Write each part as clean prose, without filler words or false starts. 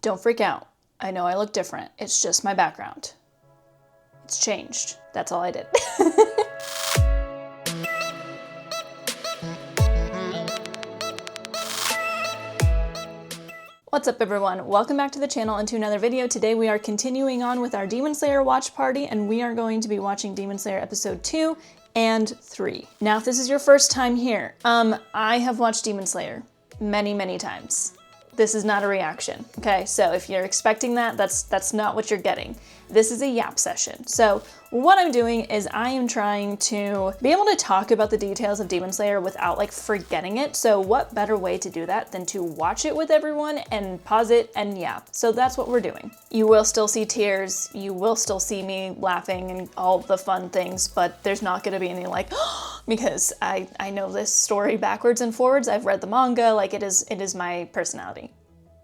Don't freak out. I know I look different. It's just my background. It's changed. That's all I did. What's up everyone? Welcome back to the channel and to another video. Today we are continuing on with our Demon Slayer watch party and we are going to be watching Demon Slayer episode 2 and 3. Now if this is your first time here, I have watched Demon Slayer many times. This is not a reaction, okay? So if you're expecting that, that's not what you're getting. This is a yap session. So what I'm doing is I am trying to be able to talk about the details of Demon Slayer without like forgetting it. So what better way to do that than to watch it with everyone and pause it and yap. So that's what we're doing. You will still see tears, you will still see me laughing and all the fun things, but there's not gonna be any like, because I know this story backwards and forwards. I've read the manga, like it is my personality,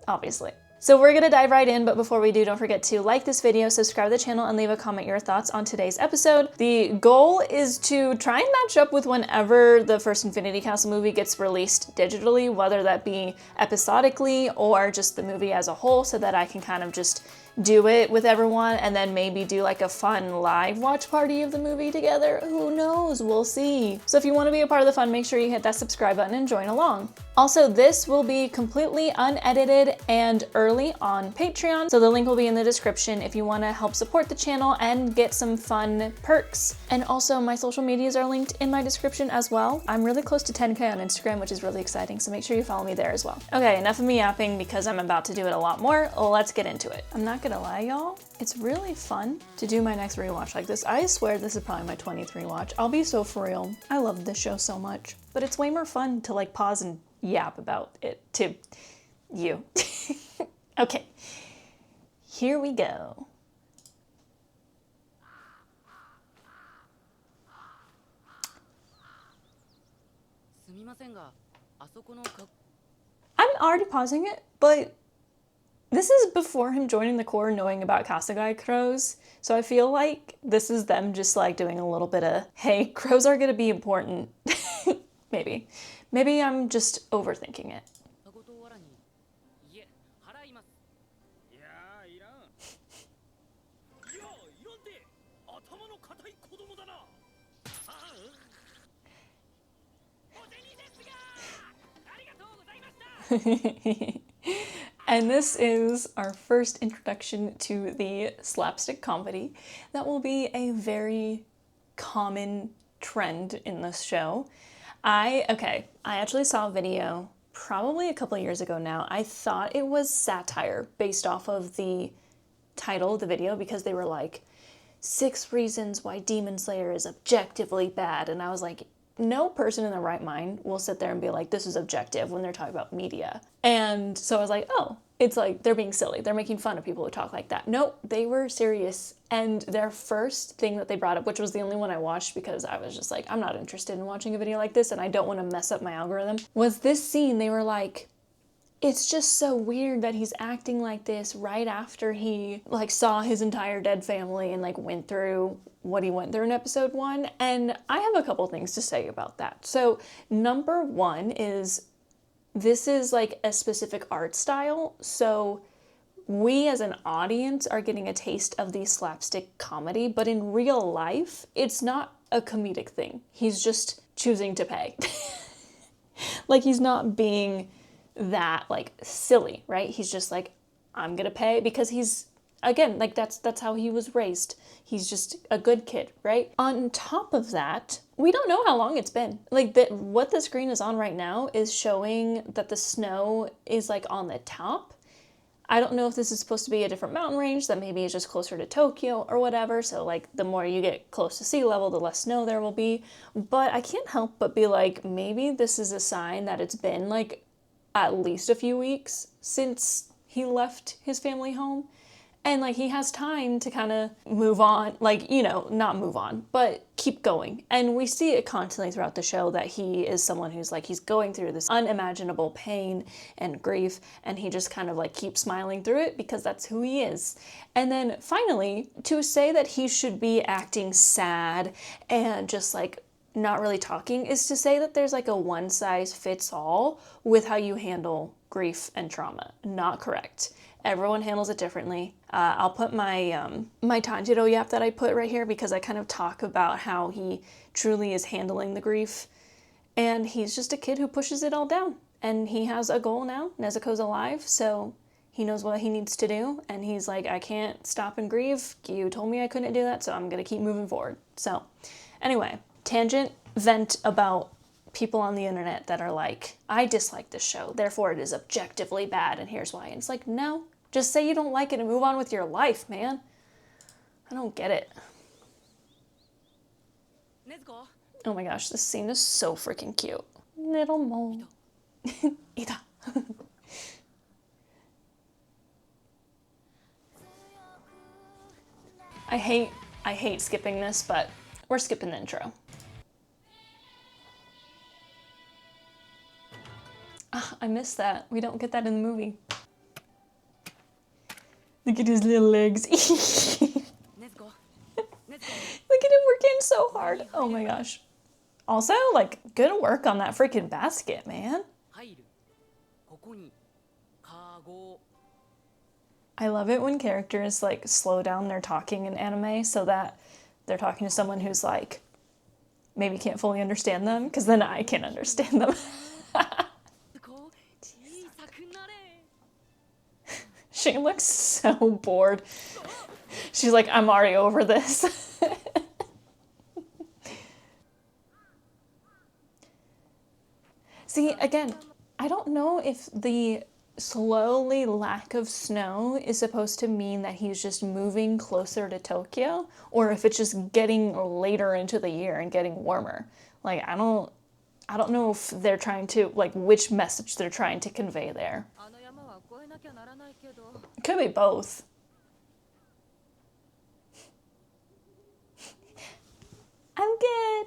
obviously. So we're gonna dive right in, but before we do, don't forget to like this video, subscribe to the channel, and leave a comment your thoughts on today's episode. The goal is to try and match up with whenever the first Infinity Castle movie gets released digitally, whether that be episodically or just the movie as a whole, so that I can kind of just do it with everyone and then maybe do like a fun live watch party of the movie together. Who knows? We'll see. So if you want to be a part of the fun, make sure you hit that subscribe button and join along. Also, this will be completely unedited and early on Patreon, so the link will be in the description if you want to help support the channel and get some fun perks. And also my social medias are linked in my description as well. I'm really close to 10K on Instagram, which is really exciting, so make sure you follow me there as well. Okay, enough of me yapping because I'm about to do it a lot more. Let's get into it. I'm not gonna lie, y'all, it's really fun to do my next rewatch like this. I swear this is probably my 23 watch. I'll be so for real. I love this show so much, but it's way more fun to like pause and yap about it to you. Okay, here we go. I'm already pausing it, but this is before him joining the Corps, knowing about Kasagai crows. So I feel like this is them just like doing a little bit of, hey, crows are gonna be important. Maybe. Maybe I'm just overthinking it. And this is our first introduction to the slapstick comedy that will be a very common trend in this show. I actually saw a video probably a couple of years ago now. I thought it was satire based off of the title of the video because they were like, 6 reasons why Demon Slayer is objectively bad. And I was like, no person in their right mind will sit there and be like, this is objective when they're talking about media. And so I was like, oh, it's like they're being silly. They're making fun of people who talk like that. Nope, they were serious. And their first thing that they brought up, which was the only one I watched because I was just like, I'm not interested in watching a video like this and I don't want to mess up my algorithm, was this scene. They were like, it's just so weird that he's acting like this right after he like saw his entire dead family and like went through what he went through in episode 1. And I have a couple things to say about that. So number 1 is this is like a specific art style. So we as an audience are getting a taste of the slapstick comedy, but in real life, it's not a comedic thing. He's just choosing to pay. Like he's not being that like silly, right? He's just like, I'm gonna pay because he's, again, like that's how he was raised. He's just a good kid, right? On top of that, we don't know how long it's been. Like what the screen is on right now is showing that the snow is like on the top. I don't know if this is supposed to be a different mountain range that maybe is just closer to Tokyo or whatever. So like the more you get close to sea level, the less snow there will be. But I can't help but be like, maybe this is a sign that it's been like at least a few weeks since he left his family home. And like he has time to kind of move on, like, you know, not move on, but keep going. And we see it constantly throughout the show that he is someone who's like, he's going through this unimaginable pain and grief, and he just kind of like keeps smiling through it because that's who he is. And then finally, to say that he should be acting sad and just like not really talking is to say that there's like a one size fits all with how you handle grief and trauma. Not correct. Everyone handles it differently. I'll put my my Tanjiro yap that I put right here because I kind of talk about how he truly is handling the grief. And he's just a kid who pushes it all down. And he has a goal now. Nezuko's alive, so he knows what he needs to do. And he's like, I can't stop and grieve. You told me I couldn't do that, so I'm going to keep moving forward. So anyway, tangent, vent about people on the internet that are like, I dislike this show, therefore it is objectively bad, and here's why. And it's like, no, just say you don't like it and move on with your life, man. I don't get it. Nezuko. Oh my gosh, this scene is so freaking cute. Little mole. Ida. I hate skipping this, but we're skipping the intro. I missed that. We don't get that in the movie. Look at his little legs. Nezuko. Look at him working so hard. Oh my gosh. Also, like, good work on that freaking basket, man. I love it when characters, like, slow down their talking in anime so that they're talking to someone who's, like, maybe can't fully understand them, because then I can understand them. She looks so bored. She's like, I'm already over this. See, again, I don't know if the slowly lack of snow is supposed to mean that he's just moving closer to Tokyo, or if it's just getting later into the year and getting warmer. Like, I don't know if they're trying to, like, which message they're trying to convey there. It could be both. I'm good.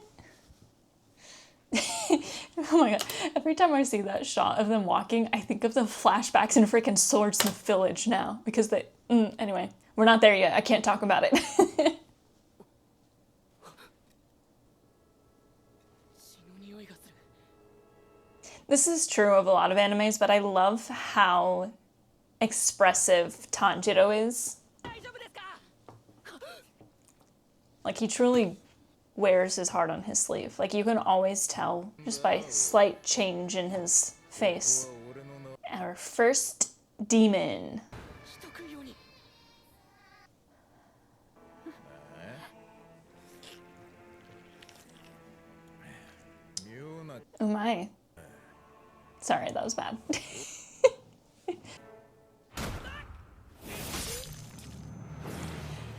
Oh my god. Every time I see that shot of them walking, I think of the flashbacks in freaking Swordsmith Village now. Because they... anyway, we're not there yet. I can't talk about it. This is true of a lot of animes, but I love how expressive Tanjiro is. Like, he truly wears his heart on his sleeve. Like, you can always tell just by slight change in his face. Our first demon. Oh my. Sorry, that was bad.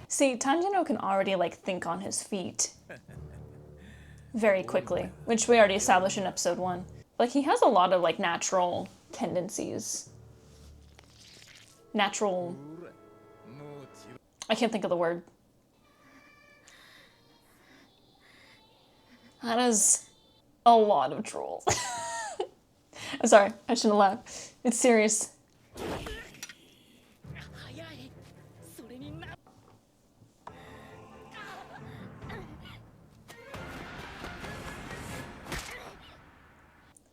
See, Tanjiro can already, like, think on his feet very quickly, which we already established in episode 1. Like, he has a lot of, like, natural tendencies. Natural... I can't think of the word. That is a lot of trolls. I'm sorry, I shouldn't laugh. It's serious.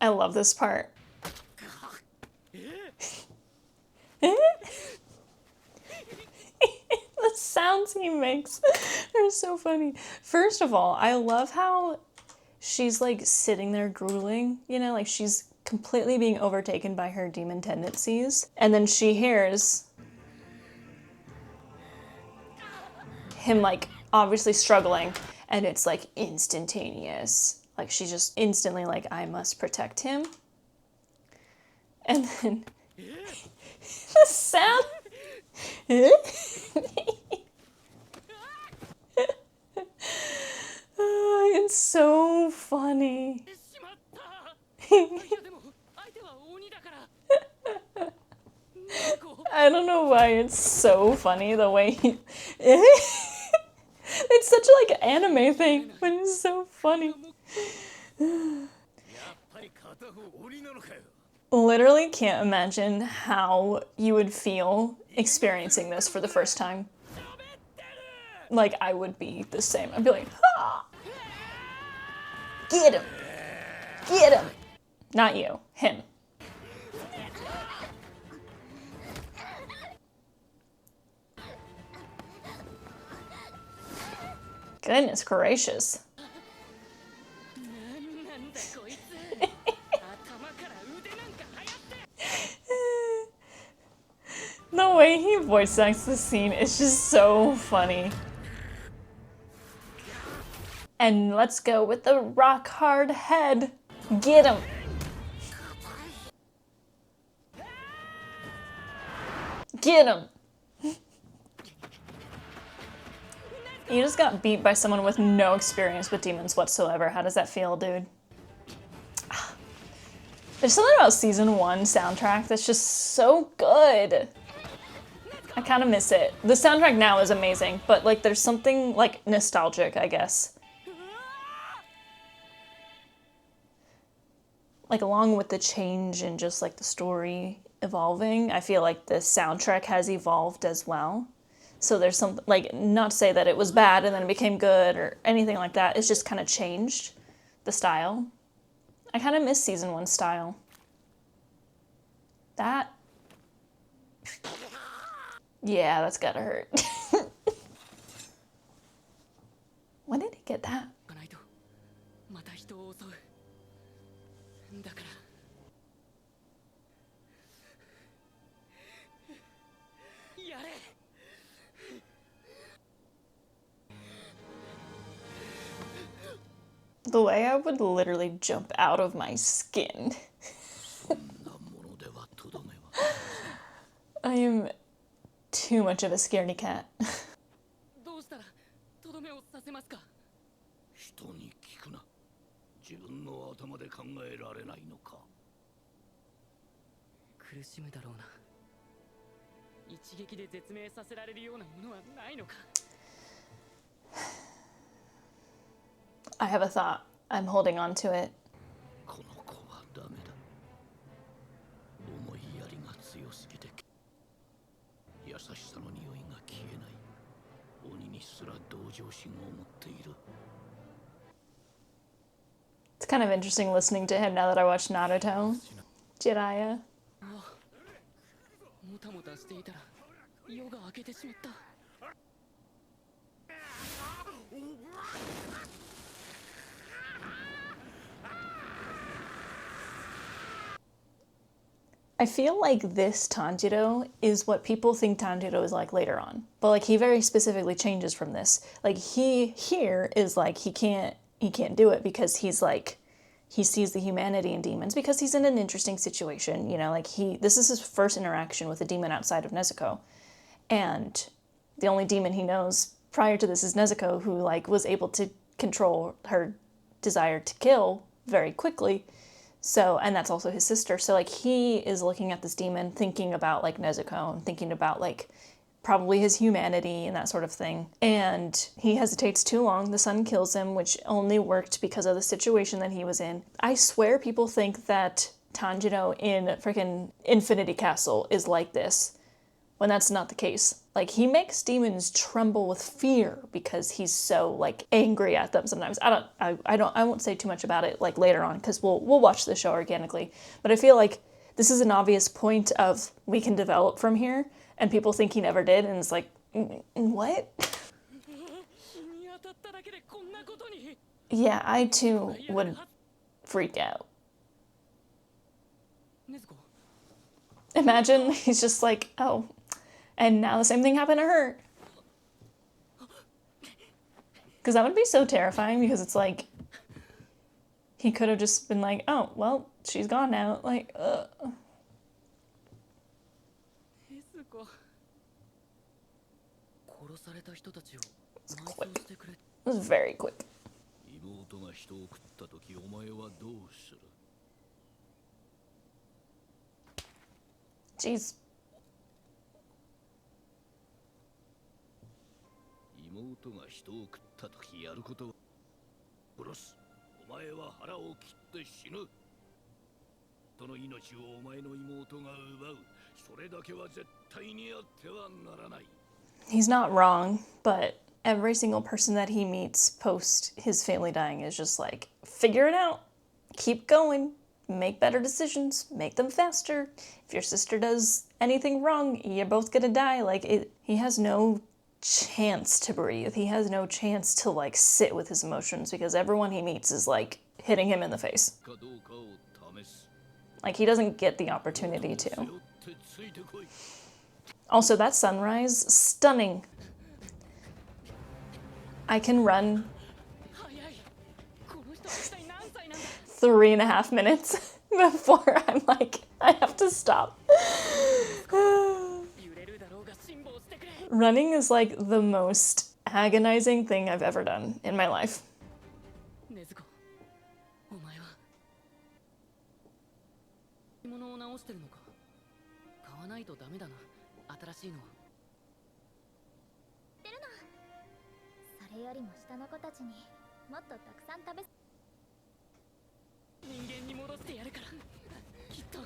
I love this part. The sounds he makes are so funny. First of all, I love how she's like sitting there drooling, you know, like she's completely being overtaken by her demon tendencies. And then she hears him like obviously struggling, and it's like instantaneous. Like, she's just instantly like, I must protect him. And then the sound. It's so funny. I don't know why it's so funny the way he... It's such a, like, anime thing, but it's so funny. Literally can't imagine how you would feel experiencing this for the first time. Like, I would be the same. I'd be like, ah! Get him! Get him! Not you, him. Goodness gracious. The way he voice acts the scene is just so funny. And let's go with the rock hard head. Get him. Get him. You just got beat by someone with no experience with demons whatsoever. How does that feel, dude? There's something about season 1 soundtrack that's just so good. I kind of miss it. The soundtrack now is amazing, but like there's something like nostalgic, I guess. Like along with the change and just like the story evolving, I feel like the soundtrack has evolved as well. So there's something, like, not to say that it was bad and then it became good or anything like that. It's just kind of changed the style. I kind of miss season 1 style. That, yeah, that's gotta hurt. When did he get that? The way I would literally jump out of my skin. I am too much of a scaredy cat. I have a thought. I'm holding on to it. It's kind of interesting listening to him now that I watch Naruto. Jiraiya. I feel like this Tanjiro is what people think Tanjiro is like later on. But like he very specifically changes from this. Like he here is like he can't do it because he's like he sees the humanity in demons because he's in an interesting situation, you know, like this is his first interaction with a demon outside of Nezuko. And the only demon he knows prior to this is Nezuko, who like was able to control her desire to kill very quickly. So, and that's also his sister. So like he is looking at this demon, thinking about like Nezuko and thinking about like probably his humanity and that sort of thing. And he hesitates too long. The sun kills him, which only worked because of the situation that he was in. I swear people think that Tanjiro in freaking Infinity Castle is like this, when that's not the case. Like he makes demons tremble with fear because he's so like angry at them sometimes. I won't say too much about it like later on because we'll watch the show organically. But I feel like this is an obvious point of we can develop from here, and people think he never did, and it's like, what? Yeah, I too would freak out. Imagine he's just like, oh, and now the same thing happened to her. Because that would be so terrifying, because it's like, he could have just been like, oh, well, she's gone now. Like, It's quick. It was very quick. Jeez. He's not wrong, but every single person that he meets post his family dying is just like, figure it out, keep going, make better decisions, make them faster. If your sister does anything wrong, you're both gonna die. Like, he has no chance to breathe. He has no chance to like sit with his emotions because everyone he meets is like hitting him in the face. Like he doesn't get the opportunity to. Also, that sunrise, stunning. I can run 3.5 minutes before I'm like, I have to stop. Running is like the most agonizing thing I've ever done in my life. Nezuko, お前は着物を直してるのか。買わないとダメだな。新しいのは。知ってるの。それよりも下の子たちにもっとたくさん食べ。人間に戻してやるから。きっと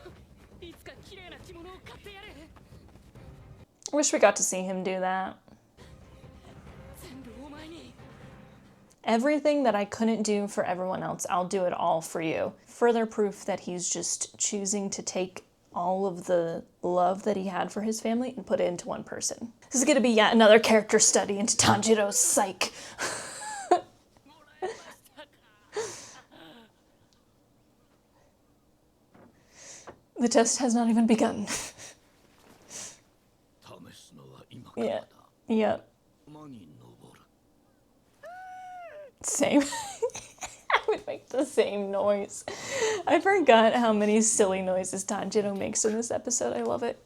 いつか綺麗な着物を買ってやる。 I wish we got to see him do that. 全部お前に。 Everything that I couldn't do for everyone else, I'll do it all for you. Further proof that he's just choosing to take all of the love that he had for his family and put it into one person. This is going to be yet another character study into Tanjiro's psyche. The test has not even begun. Yeah. Yep. Same. I would make the same noise. I forgot how many silly noises Tanjiro makes in this episode. I love it.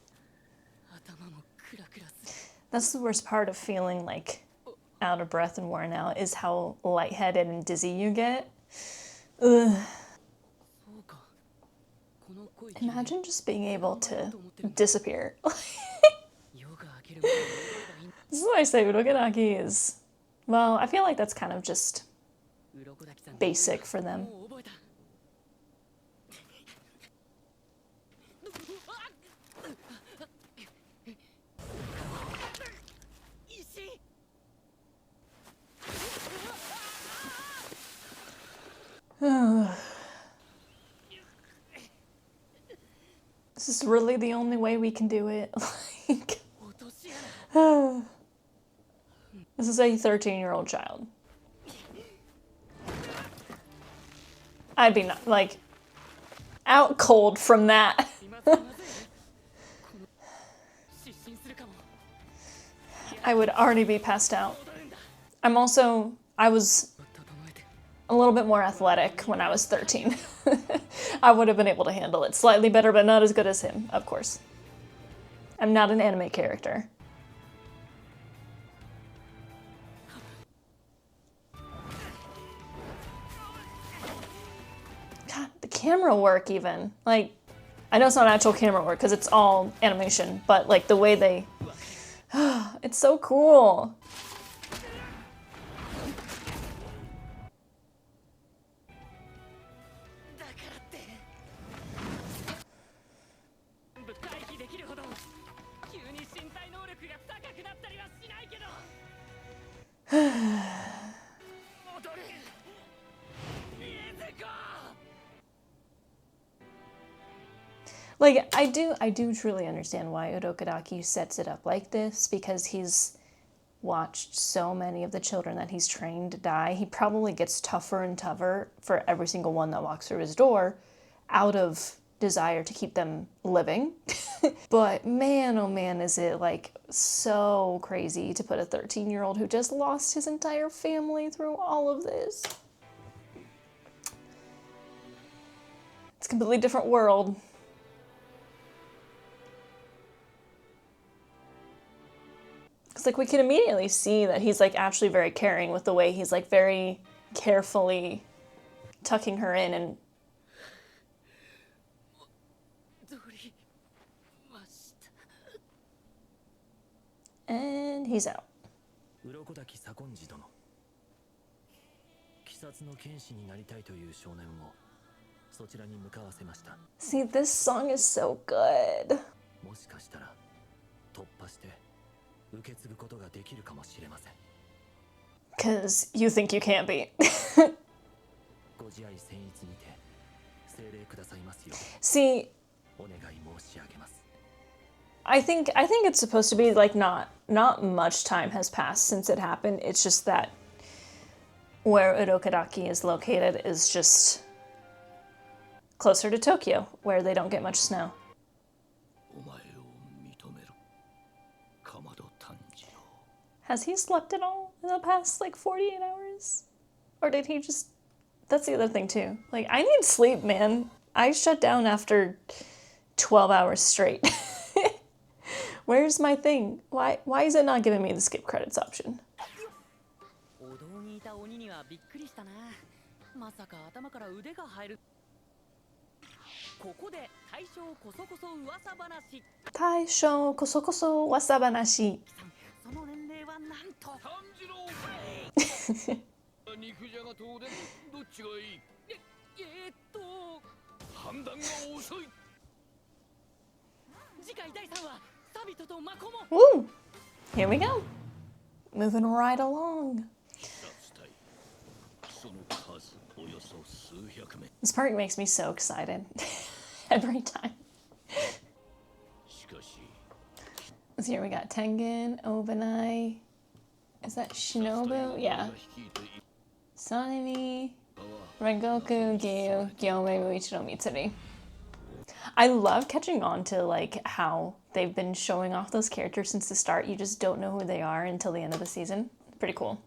That's the worst part of feeling like out of breath and worn out is how lightheaded and dizzy you get. Ugh. Imagine just being able to disappear. This is why I say Urokodaki is, well, I feel like that's kind of just basic for them. This is really the only way we can do it. Like, this is a 13-year-old child. I'd be not, like, out cold from that. I would already be passed out. I was a little bit more athletic when I was 13. I would have been able to handle it slightly better, but not as good as him, of course. I'm not an anime character. God, the camera work even. Like, I know it's not actual camera work because it's all animation, but like the way they... it's so cool. Like, I do truly understand why Urokodaki sets it up like this, because he's watched so many of the children that he's trained die. He probably gets tougher and tougher for every single one that walks through his door out of desire to keep them living. But man, oh man, is it like so crazy to put a 13-year-old who just lost his entire family through all of this. It's a completely different world. Because like we can immediately see that he's like actually very caring with the way he's like very carefully tucking her in and he's out. Urokodaki Sakonji dono. Kisatsu no kenshi ni naritai toyu shounen wo sochira ni mukawasemashita. See, this song is so good. もしかしたら突破して受け継ぐことができるかもしれません。 Because you think you can't be. ご自愛僭越にて聖霊くださいますよう See, お願い申し上げます。I think it's supposed to be like not much time has passed since it happened. It's just that where Urokodaki is located is just closer to Tokyo, where they don't get much snow. お前を認める。竈Tanjiro. Has he slept at all in the past like 48 hours? Or did he just... That's the other thing too. Like, I need sleep, man. I shut down after 12 hours straight. Where's my thing? Why is it not giving me the skip credits option? お堂にいた鬼にはびっくりしたな。まさか頭から腕が入る。ここで大将こそこそ噂話。大将こそこそ噂話。その年齢はなんと。炭治郎。肉じゃがとおでんどっちがいい？判断が遅い。次回第3話サビトとマコモ。 Woo! Here we go. Moving right along. その数およそ数百名。 This part makes me so excited every time. しかし So here we got Tengen, Obanai. Is that Shinobu? Yeah. Sanemi, Rengoku, Gyu, Gyome, Muichiro, Mitsuri. I love catching on to like how they've been showing off those characters since the start. You just don't know who they are until the end of the season. Pretty cool.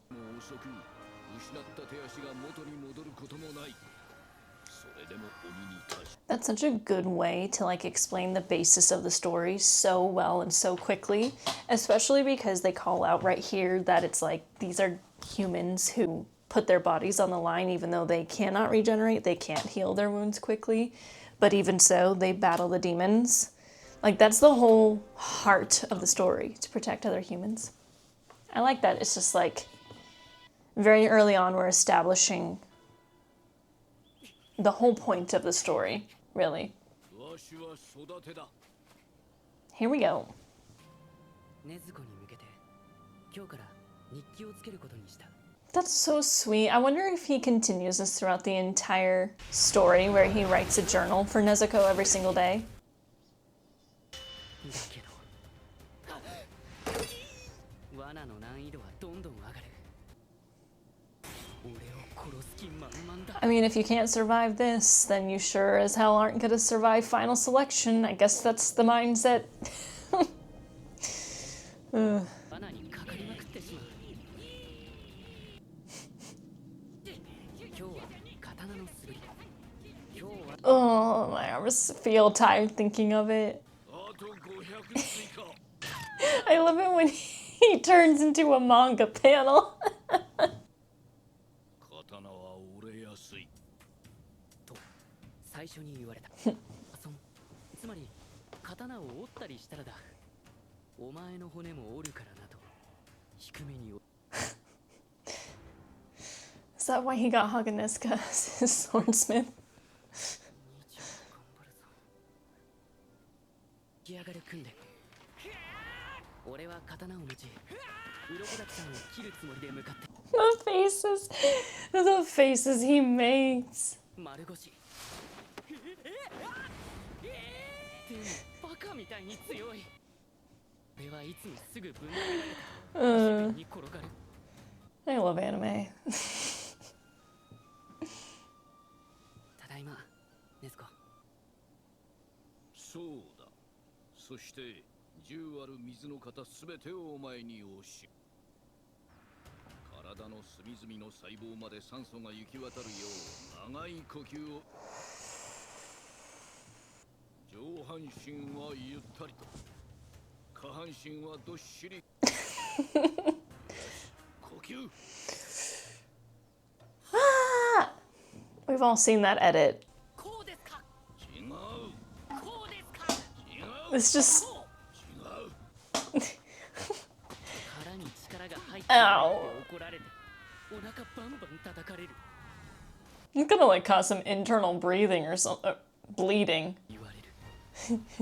That's such a good way to like explain the basis of the story so well and so quickly, especially because they call out right here that it's like these are humans who put their bodies on the line even though they cannot regenerate, they can't heal their wounds quickly, but even so, they battle the demons. Like that's the whole heart of the story, to protect other humans. I like that. It's just like very early on we're establishing the whole point of the story, really. Here we go. 禰豆子に向けて今日から日記をつけることにした。 That's so sweet. I wonder if he continues this throughout the entire story where he writes a journal for Nezuko every single day. だけど罠の難易度はどんどん上がる。俺を殺す気満々だ。 I mean, if you can't survive this, then you sure as hell aren't gonna survive final selection. I guess that's the mindset. 罠にかかりまくってしまう。今日は刀の素振り。今日は Oh, my arms feel tired thinking of it. I love it when he turns into a manga panel. 刀は折れやすい。と最初に言われた。つまり刀を折ったりしたらだ。お前の骨も折るからなと低めに。 Is that why he got Hageneska as his swordsmith? 上がる訓練。俺は刀を持ち、鱗滝さんを切るつもりで向かって。 The faces he makes. 丸腰。でもバカみたいに強い。俺はいつもすぐぶん投げられた。に転がる。 I love anime. ただいま、禰豆子。そうだ。そして10ある水の型すべてをお前に押し。体の隅々の細胞まで酸素が行き渡るよう長い呼吸を。上半身はゆったりと、下半身はどっしり。呼吸。 Ah! We've all seen that edit. こうですか。違う。こうですか。違う。 It's just 違う。腹に力が入って Ow. 怒られて、お腹バンバン叩かれる。 It's gonna like cause some internal breathing or some bleeding. 言われる。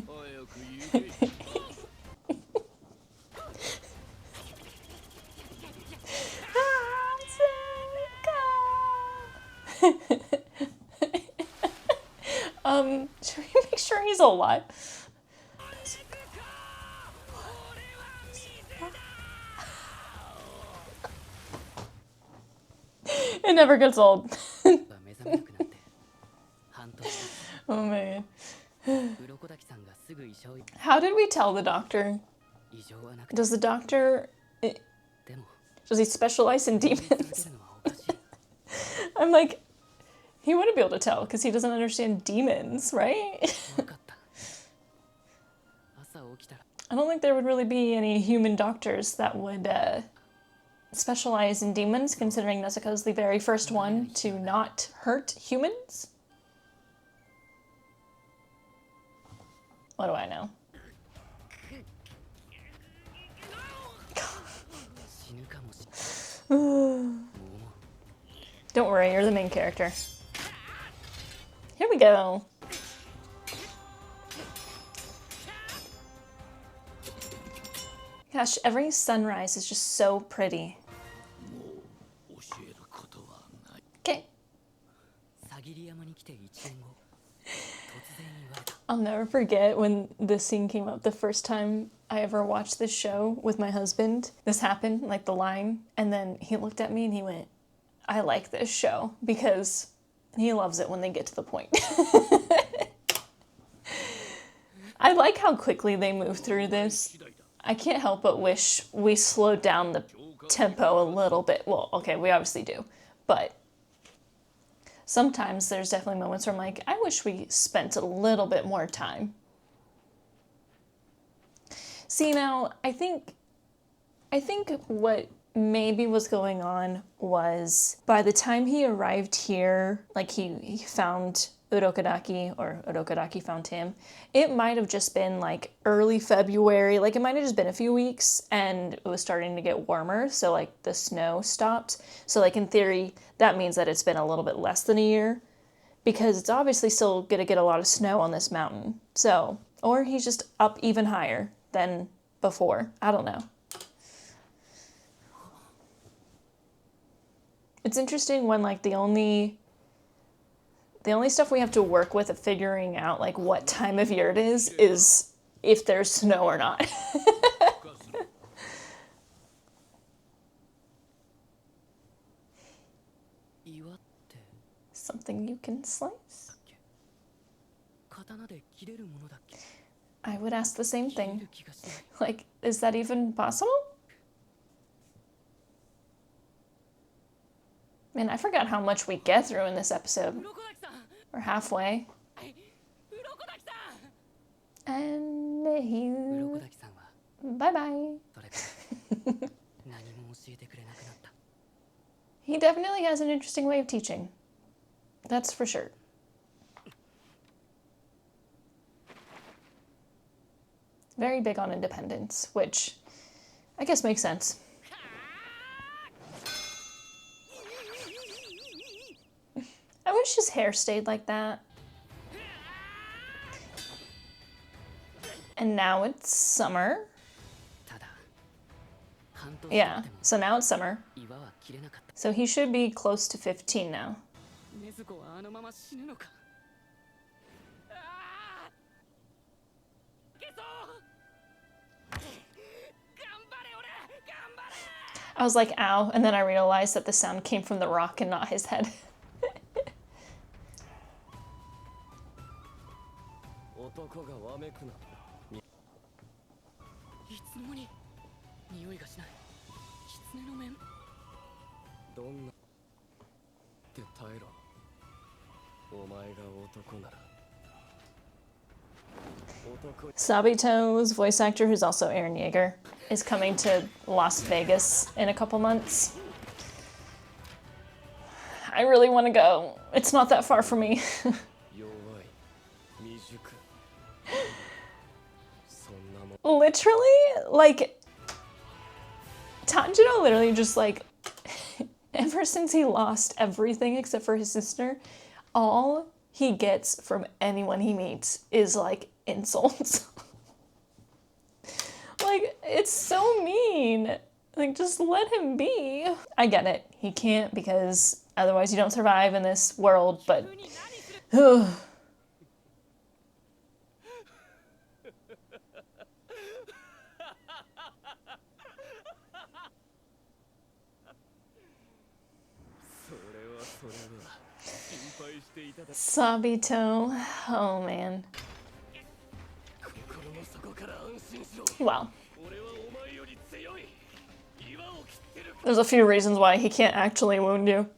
早く言え。 Should we make sure he's alive? It never gets old. 目覚めなくなって半年経つ。 Oh man. 鱗滝さんがすぐ医者を How did we tell the doctor? 異常はなくて Does the doctor... でも Does he specialize in 続け demons? るのはおかしい。 I'm like, he wouldn't be able to tell because he doesn't understand demons, right? 怖かった。朝起きたら I don't think there would really be any human doctors that would specialize in demons, considering Nezuko's the very first one to not hurt humans. What do I know? 死ぬかもしれない。もう Don't worry, you're the main character. Here we go. Gosh, every sunrise is just so pretty. もう教えることはない。 Okay, さぎり山に来て1年後、突然言われた。 I'll never forget when this scene came up the first time I ever watched this show with my husband. This happened, like the line, and then he looked at me and he went, I like this show, because he loves it when they get to the point. I like how quickly they move through this. I can't help but wish we slowed down the tempo a little bit. Well, okay, we obviously do, but sometimes there's definitely moments where I'm like, I wish we spent a little bit more time. See, now, I think what maybe was going on was by the time he arrived here, like he found Urokodaki, or Urokodaki found him, it might have just been like early February, like it might have just been a few weeks and it was starting to get warmer, so like the snow stopped. So like in theory, that means that it's been a little bit less than a year, because it's obviously still gonna get a lot of snow on this mountain. So, or he's just up even higher than before. I don't know. It's interesting when like the only stuff we have to work with of figuring out like what time of year it is if there's snow or not. Something you can slice? I would ask the same thing. Like, is that even possible? Man, I forgot how much we get through in this episode. We're halfway. And he's... Bye-bye. He definitely has an interesting way of teaching. That's for sure. Very big on independence, which I guess makes sense. I wish his hair stayed like that. And now it's summer. Yeah, so now it's summer. So he should be close to 15 now. I was like, ow, and then I realized that the sound came from the rock and not his head. Sabito's voice actor, who's also Eren Yeager, is coming to Las Vegas in a couple months. I really want to go. It's not that far from me. Literally, like, Tanjiro literally just, like, ever since he lost everything except for his sister, all he gets from anyone he meets is, like, insults. Like, it's so mean. Like, just let him be. I get it. He can't because otherwise you don't survive in this world, but... Sabito. Oh man. Well, there's a few reasons why he can't actually wound you.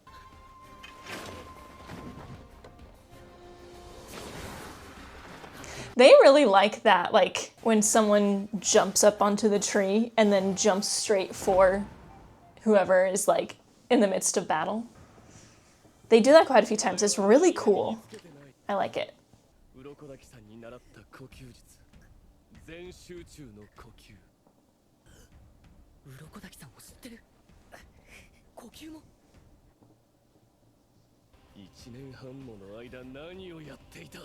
They really like that, like when someone jumps up onto the tree and then jumps straight for whoever is like in the midst of battle. They do that quite a few times. It's really cool. I like it. 鱗滝さんを知ってる。呼吸も。1年半もの間何をやっていた。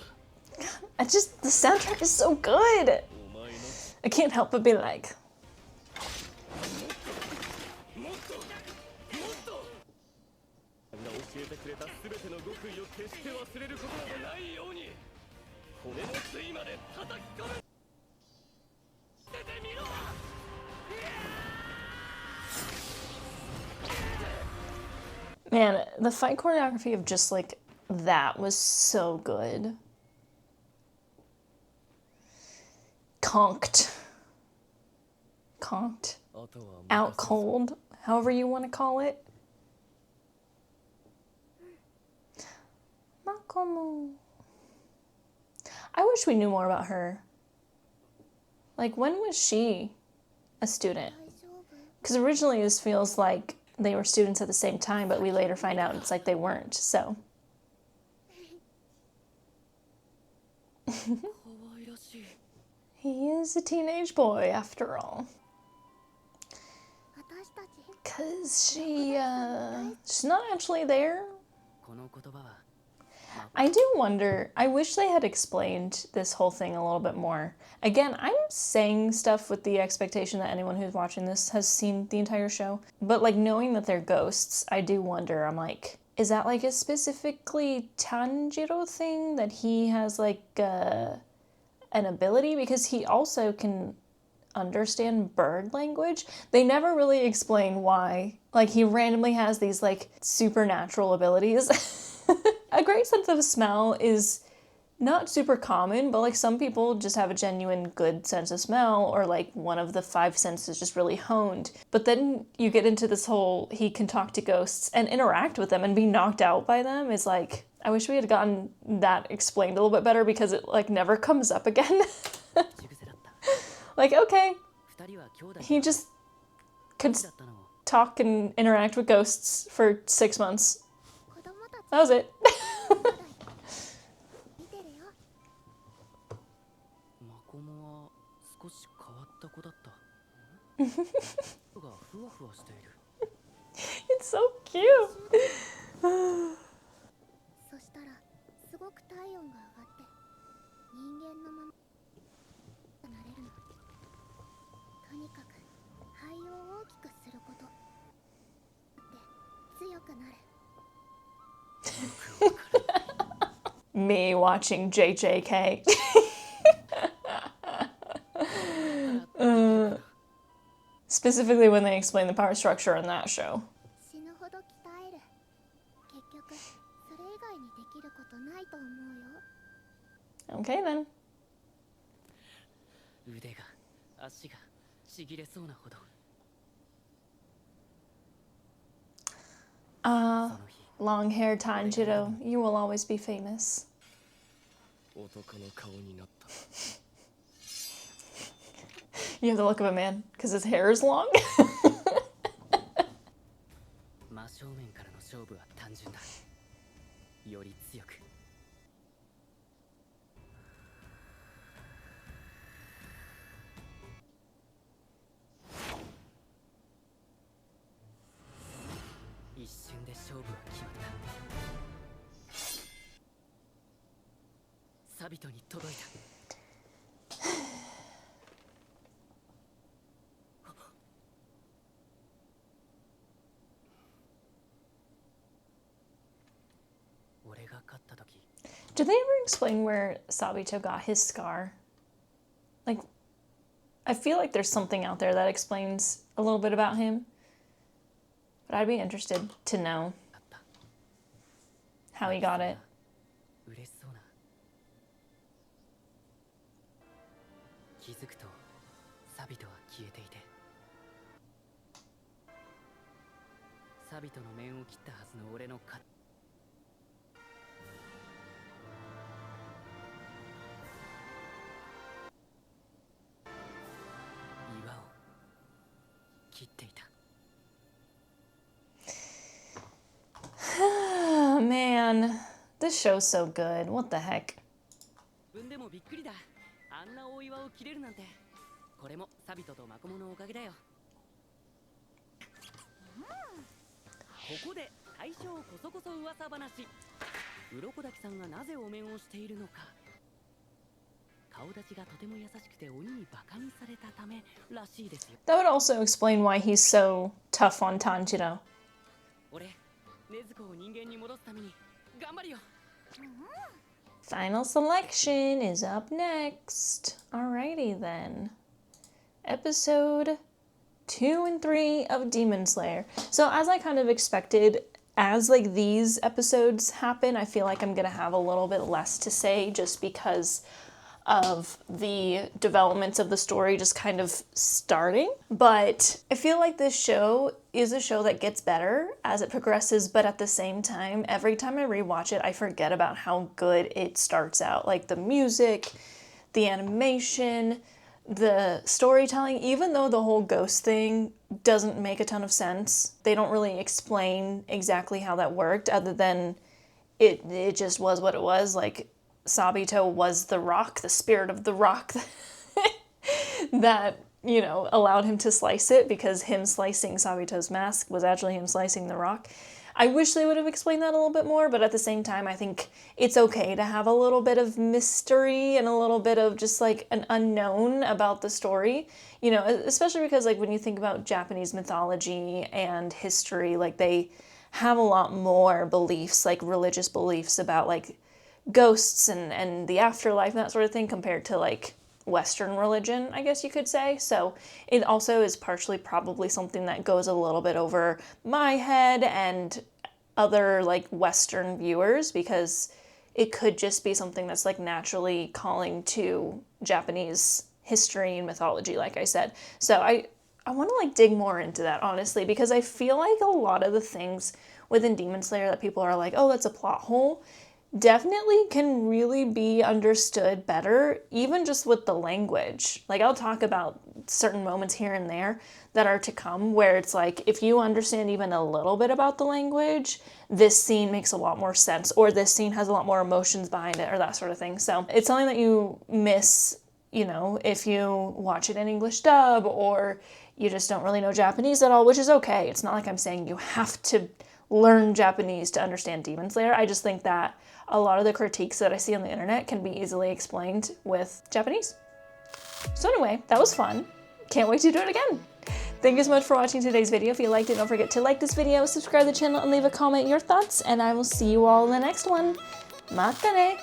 the soundtrack is so good. I can't help but be like. 教えてくれた全ての極意を決して忘れることがないように骨の髄まで叩き込む。出てみろ。 Man, the fight choreography of just like that was so good. Conked. Out cold, however you want to call it. Makomo. I wish we knew more about her. Like, when was she a student? Because originally this feels like they were students at the same time, but we later find out it's like they weren't, so. He is a teenage boy, after all. Because she's not actually there. I do wonder, I wish they had explained this whole thing a little bit more. Again, I'm saying stuff with the expectation that anyone who's watching this has seen the entire show. But like knowing that they're ghosts, I do wonder, I'm like, is that like a specifically Tanjiro thing that he has like an ability? Because he also can understand bird language. They never really explain why. Like he randomly has these like supernatural abilities. A great sense of smell is not super common, but like some people just have a genuine good sense of smell, or like one of the 5 senses just really honed. But then you get into this whole he can talk to ghosts and interact with them and be knocked out by them. Is like, I wish we had gotten that explained a little bit better because it like never comes up again. Like, okay, he just could talk and interact with ghosts for 6 months. That was it. マコモは少し変わった子だった。がふわふわしている。It's so cute. そしたらすごく体温が上がって人間のままなれるの。とにかく肺を大きくすることで強くなる。 Me watching JJK. Specifically when they explain the power structure in that show. 死ぬほど鍛える。結局それ以外にできることないと思うよ。 Okay then. 腕が足がちぎれそうなほど。 Long-haired Tanjiro, you will always be famous. 男の顔になった。 You have the look of a man, because his hair is long. 真正面からの勝負は単純だ。より強く。一瞬で勝負は決まった。サビトに届いた。俺が勝った時。 Did they ever explain where Sabito got his scar? Like, I feel like there's something out there that explains a little bit about him. But I'd be interested to know how he got it. 気づくとサビトは消えていて、サビトの面を切ったはずの俺の岩を切っていた。Man, this show's so good. What the heck? 自分でもびっくりだ。あんな大岩を切れるなんて。これもサビトとマコモのおかげだよ。ここで大将こそこそ噂話。鱗滝さんがなぜお面をしているのか。顔立ちがとても優しくて鬼にバカにされたためらしいですよ。 That would also explain why he's so tough on Tanjiro. 俺、禰豆子を人間に戻すために頑張るよ。Final selection is up next. Alrighty then. Episode 2 and 3 of Demon Slayer. So as I kind of expected, as like these episodes happen, I feel like I'm gonna have a little bit less to say just because of the developments of the story just kind of starting. But I feel like this show is a show that gets better as it progresses, but at the same time, every time I rewatch it, I forget about how good it starts out. Like the music, the animation, the storytelling, even though the whole ghost thing doesn't make a ton of sense. They don't really explain exactly how that worked other than it just was what it was. Like Sabito was the rock, the spirit of the rock that, you know, allowed him to slice it, because him slicing Sabito's mask was actually him slicing the rock. I wish they would have explained that a little bit more, but at the same time, I think it's okay to have a little bit of mystery and a little bit of just like an unknown about the story, you know, especially because like when you think about Japanese mythology and history, like they have a lot more beliefs, like religious beliefs about like ghosts and the afterlife and that sort of thing compared to like Western religion, I guess you could say. So it also is partially probably something that goes a little bit over my head and other like Western viewers, because it could just be something that's like naturally calling to Japanese history and mythology, like I said. So I want to like dig more into that, honestly, because I feel like a lot of the things within Demon Slayer that people are like, oh, that's a plot hole, definitely can really be understood better, even just with the language. Like I'll talk about certain moments here and there that are to come where it's like, if you understand even a little bit about the language, this scene makes a lot more sense, or this scene has a lot more emotions behind it, or that sort of thing. So it's something that you miss, you know, if you watch it in English dub, or you just don't really know Japanese at all, which is okay. It's not like I'm saying you have to learn Japanese to understand Demon Slayer. I just think that a lot of the critiques that I see on the internet can be easily explained with Japanese. So anyway, that was fun. Can't wait to do it again. Thank you so much for watching today's video. If you liked it, don't forget to like this video, subscribe to the channel, and leave a comment your thoughts, and I will see you all in the next one. Mata ne!